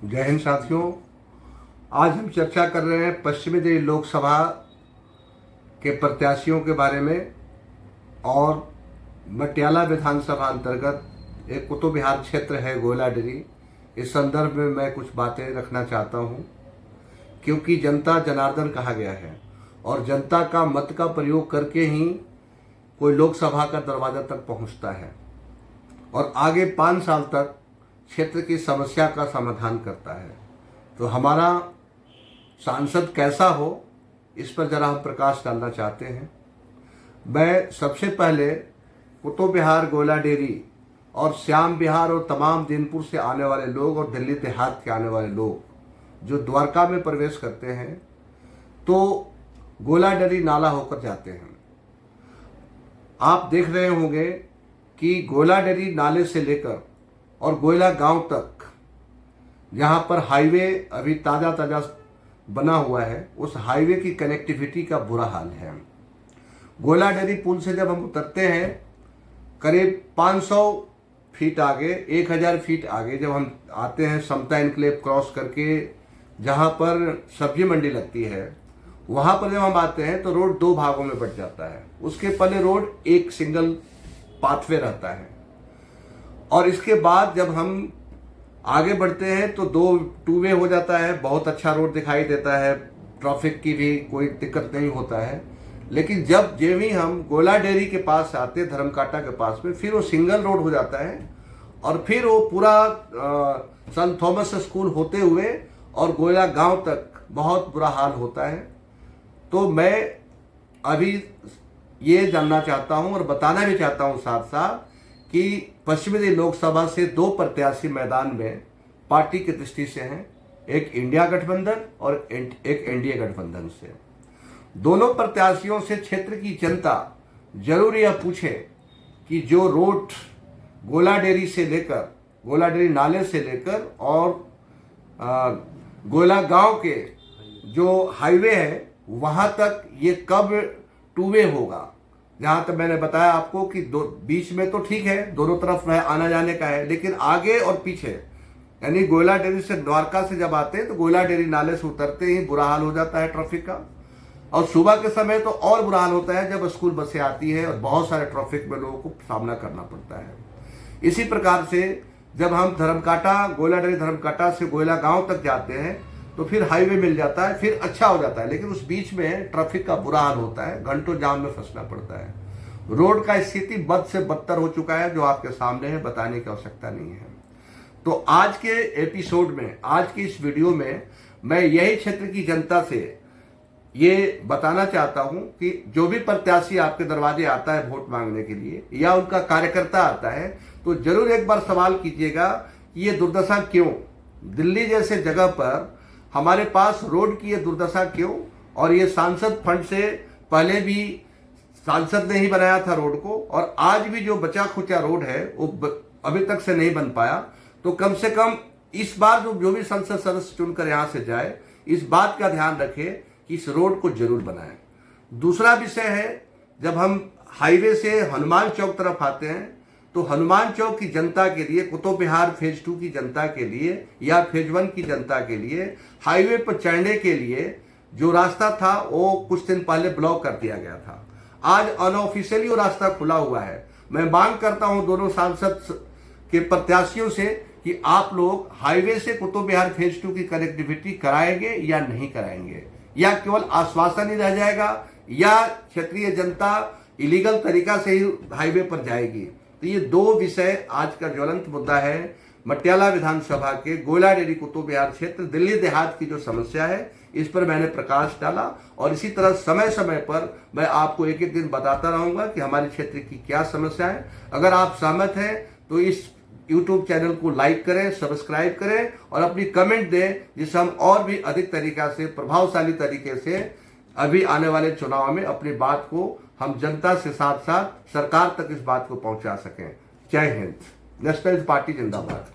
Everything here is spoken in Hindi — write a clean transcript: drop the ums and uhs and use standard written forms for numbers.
जय हिंद साथियों। आज हम चर्चा कर रहे हैं पश्चिमी दिल्ली लोकसभा के प्रत्याशियों के बारे में और मटियाला विधानसभा अंतर्गत एक कुतुब विहार क्षेत्र है गोयलाडेरी। इस संदर्भ में मैं कुछ बातें रखना चाहता हूं, क्योंकि जनता जनार्दन कहा गया है और जनता का मत का प्रयोग करके ही कोई लोकसभा का दरवाजा तक पहुंचता है और आगे 5 साल तक क्षेत्र की समस्या का समाधान करता है। तो हमारा सांसद कैसा हो, इस पर जरा हम प्रकाश डालना चाहते हैं। मैं सबसे पहले कुतुब विहार, गोयलाडेरी और श्याम विहार और तमाम दीनपुर से आने वाले लोग और दिल्ली देहात के आने वाले लोग जो द्वारका में प्रवेश करते हैं तो गोयलाडेरी नाला होकर जाते हैं। आप देख रहे होंगे कि गोयलाडेरी नाले से लेकर और गोयला गांव तक जहां पर हाईवे अभी ताज़ा बना हुआ है, उस हाईवे की कनेक्टिविटी का बुरा हाल है। गोयलाडेरी पुल से जब हम उतरते हैं करीब 500 फीट आगे, 1000 फीट आगे जब हम आते हैं समता एनक्लेव क्रॉस करके जहां पर सब्जी मंडी लगती है, वहां पर जब हम आते हैं तो रोड 2 भागों में बंट जाता है। उसके पहले रोड एक सिंगल पाथवे रहता है और इसके बाद जब हम आगे बढ़ते हैं तो 2 वे हो जाता है। बहुत अच्छा रोड दिखाई देता है, ट्रैफिक की भी कोई दिक्कत नहीं होता है। लेकिन जब भी हम गोयलाडेरी के पास आते हैं, धर्मकाटा के पास में, फिर वो सिंगल रोड हो जाता है और फिर वो पूरा संत थॉमस स्कूल होते हुए और गोयला गांव तक बहुत बुरा हाल होता है। तो मैं अभी ये जानना चाहता हूं और बताना भी चाहता हूं साथ साथ कि पश्चिमी दिल्ली लोकसभा से 2 प्रत्याशी मैदान में पार्टी की दृष्टि से हैं, एक इंडिया गठबंधन और एक एनडीए गठबंधन से। दोनों प्रत्याशियों से क्षेत्र की जनता जरूर यह पूछे कि जो रोड गोयलाडेरी से लेकर, गोयलाडेरी नाले से लेकर और गोयला गांव के जो हाईवे है वहां तक ये कब 2 वे होगा। जहां तक मैंने बताया आपको कि बीच में तो ठीक है, दोनों तरफ आना जाने का है, लेकिन आगे और पीछे यानी गोयलाडेरी से द्वारका से जब आते हैं तो गोयलाडेरी नाले से उतरते ही बुरा हाल हो जाता है ट्रैफिक का, और सुबह के समय तो और बुरा हाल होता है जब स्कूल बसें आती है और बहुत सारे ट्रैफिक में लोगों को सामना करना पड़ता है। इसी प्रकार से जब हम धर्मकाटा, गोयलाडेरी धर्मकाटा से गोयला गांव तक जाते हैं तो फिर हाईवे मिल जाता है, फिर अच्छा हो जाता है, लेकिन उस बीच में ट्रैफिक का बुरा हाल होता है, घंटों जाम में फंसना पड़ता है। रोड का स्थिति बद से बदतर हो चुका है, जो आपके सामने है, बताने की आवश्यकता नहीं है। तो आज के एपिसोड में, आज की इस वीडियो में मैं यही क्षेत्र की जनता से ये बताना चाहता हूं कि जो भी प्रत्याशी आपके दरवाजे आता है वोट मांगने के लिए या उनका कार्यकर्ता आता है तो जरूर एक बार सवाल कीजिएगा कि ये दुर्दशा क्यों, दिल्ली जैसे जगह पर हमारे पास रोड की ये दुर्दशा क्यों। और ये सांसद फंड से पहले भी सांसद ने ही बनाया था रोड को, और आज भी जो बचा खुचा रोड है वो अभी तक से नहीं बन पाया। तो कम से कम इस बार जो भी संसद सदस्य चुनकर यहां से जाए, इस बात का ध्यान रखे कि इस रोड को जरूर बनाएं। दूसरा विषय है, जब हम हाईवे से हनुमान चौक तरफ आते हैं तो हनुमान चौक की जनता के लिए, कुतुब विहार फेज 2 की जनता के लिए या फेज 1 की जनता के लिए हाईवे पर चढ़ने के लिए जो रास्ता था वो कुछ दिन पहले ब्लॉक कर दिया गया था। आज अनऑफिशियली वो रास्ता खुला हुआ है। मैं मांग करता हूं दोनों सांसद के प्रत्याशियों से कि आप लोग हाईवे से कुतुब विहार फेज 2 की कनेक्टिविटी कराएंगे या नहीं कराएंगे, या केवल आश्वासन ही रह जाएगा, या क्षेत्रीय जनता इलीगल तरीका से ही हाईवे पर जाएगी। तो ये 2 विषय आज का ज्वलंत मुद्दा है। मटियाला विधानसभा के गोयलाडेरी कुतुब विहार क्षेत्र, दिल्ली देहात की जो समस्या है, इस पर मैंने प्रकाश डाला और इसी तरह समय समय पर मैं आपको एक एक दिन बताता रहूंगा कि हमारे क्षेत्र की क्या समस्या है। अगर आप सहमत हैं तो इस YouTube चैनल को लाइक करें, सब्सक्राइब करें और अपनी कमेंट दें, जिससे हम और भी अधिक तरीका से, प्रभावशाली तरीके से अभी आने वाले चुनाव में अपनी बात को हम जनता से साथ साथ सरकार तक इस बात को पहुंचा सकें। जय हिंद। नेशनल पार्टी जिंदाबाद।